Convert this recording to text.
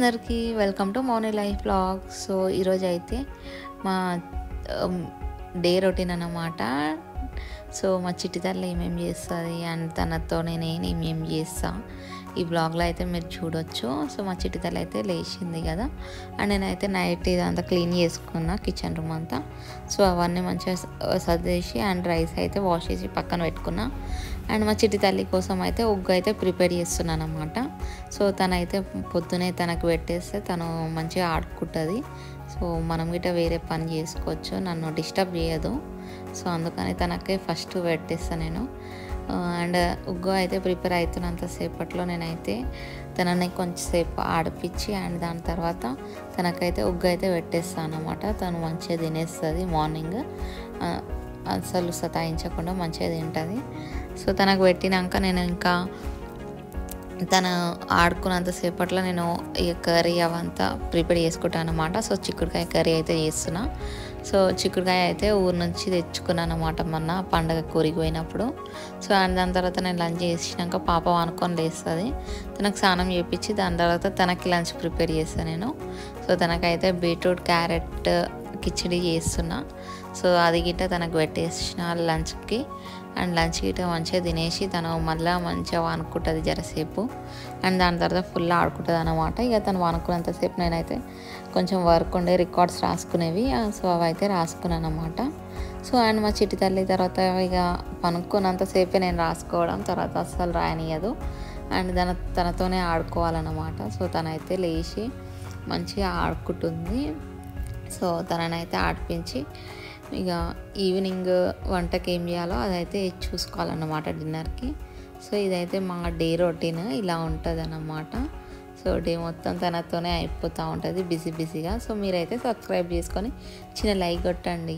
అందరికీ welcome to Mouni life blog. So ఈరోజు అయితే మా డే రొటీన్ అన్నమాట. సో మా చిట్టి తల్లి ఏమేమి చేస్తుంది అండ్ తనతో నేను ఏమేమి చేస్తా ఈ బ్లాగ్లో అయితే మీరు చూడొచ్చు. సో మా చిట్టి తల్లి అయితే లేచింది కదా, అండ్ నేనైతే నైట్ ఇదంతా క్లీన్ చేసుకున్నా కిచెన్ రూమ్ అంతా. సో అవన్నీ మంచిగా సర్దేసి అండ్ రైస్ అయితే వాష్ చేసి పక్కన పెట్టుకున్నా. అండ్ మా చిట్టి తల్లి కోసం అయితే ఉగ్గు అయితే ప్రిపేర్ చేస్తున్నాను అనమాట. సో తనైతే పొద్దునే తనకు పెట్టేస్తే తను మంచిగా ఆడుకుంటుంది. సో మనం గిట్ట వేరే పని చేసుకోవచ్చు, నన్ను డిస్టర్బ్ చేయదు. సో అందుకని తనకే ఫస్ట్ పెట్టేస్తాను నేను. అండ్ ఉగ్గు అయితే ప్రిపేర్ అవుతున్నంతసేపట్లో నేనైతే తనని కొంచెంసేపు ఆడిపించి అండ్ దాని తర్వాత తనకైతే ఉగ్గు అయితే పెట్టేస్తాను అనమాట. తను మంచిగా తినేస్తుంది మార్నింగ్, అసలు సతాయించకుండా మంచిగా తింటుంది. సో తనకు పెట్టినాక నేను ఇంకా తను ఆడుకున్నంతసేపట్లో నేను ఈ కర్రీ అవంతా ప్రిపేర్ చేసుకుంటాను అనమాట. సో చిక్కుడుకాయ కర్రీ అయితే చేస్తున్నా. సో చిక్కుడుకాయ అయితే ఊరు నుంచి తెచ్చుకున్నాను అనమాట మొన్న పండగ కూరికి పోయినప్పుడు. సో అండ్ దాని తర్వాత నేను లంచ్ చేసినాక పాప అనుకొని లేస్తుంది. తనకు స్నానం చేయించి దాని తర్వాత తనకి లంచ్ ప్రిపేర్ చేస్తాను నేను. సో తనకైతే బీట్రూట్ క్యారెట్ కిచిడి చేస్తున్నా. సో అది గిట్ట తనకు పెట్టేసిన లంచ్కి. అండ్ లంచ్ గిట్ట మంచిగా తినేసి తను మళ్ళీ మంచిగా వానుకుంటుంది జరసేపు. అండ్ దాని తర్వాత ఫుల్ ఆడుకుంటుంది అనమాట. ఇక తను వానుకున్నంతసేపు నేనైతే కొంచెం వర్క్ ఉండే రికార్డ్స్ రాసుకునేవి, సో అవి అయితే రాసుకున్నాను అనమాట. సో అండ్ మా చిట్టి తల్లి తర్వాత ఇక పనుక్కున్నంతసేపే నేను రాసుకోవడం, తర్వాత అస్సలు రాయనియదు. అండ్ తనతోనే ఆడుకోవాలన్నమాట. సో తనైతే లేచి మంచిగా ఆడుకుంటుంది. సో తననైతే ఆడిపించి ఇక ఈవినింగ్ వంటకి ఏం చేయాలో అదైతే చూసుకోవాలన్నమాట డిన్నర్కి. సో ఇదైతే మా డే రొటీన్ ఇలా ఉంటుంది అన్నమాట. సో డే మొత్తం తనతోనే అయిపోతూ ఉంటుంది బిజీగా. సో మీరైతే సబ్స్క్రైబ్ చేసుకొని చిన్న లైక్ కొట్టండి.